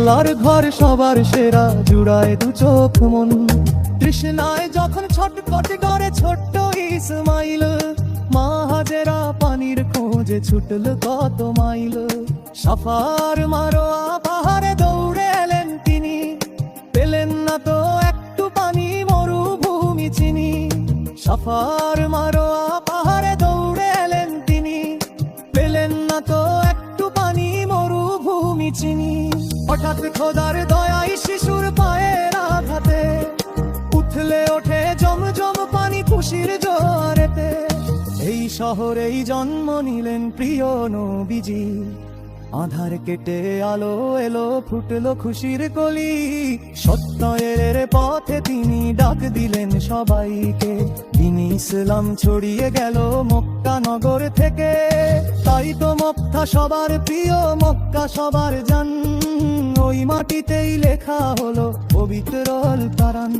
আল্লাহর ঘর সবার সেরা, জুড়ায় দু চোখ মন। তৃষ্ণায় যখন ছটফট করে ছোট্ট ইসমাইল, মা হাজেরা পানির খোঁজে ছুটল কত মাইল। সাফার মারোয়া পাহাড়ে দৌড়ে এলেন তিনি, পেলেন না তো একটু পানি, মরুভূমি চিনি। সাফার মারোয়া পাহাড়ে দৌড়ে এলেন তিনি, পেলেন না তো একটু পানি, মরুভূমি চিনি। হঠাৎ খোদার দয়ায় শিশুর পায়ের আঘাতে উথলে ওঠে জমজম পানি খুশির জোয়ারেতে। এই শহরেই জন্ম নিলেন প্রিয় নবীজি, আধার কেটে আলো এলো, ফুটলো খুশির কলি। সত্যের পথে তিনি ডাক দিলেন সবাইকে, দিন ইসলাম ছড়িয়ে গেল মক্কা নগর থেকে। তাই তো মক্কা সবার প্রিয়, মক্কা সবার জান, ওই মাটিতেই লেখা হলো পবিত্র আল কোরআন।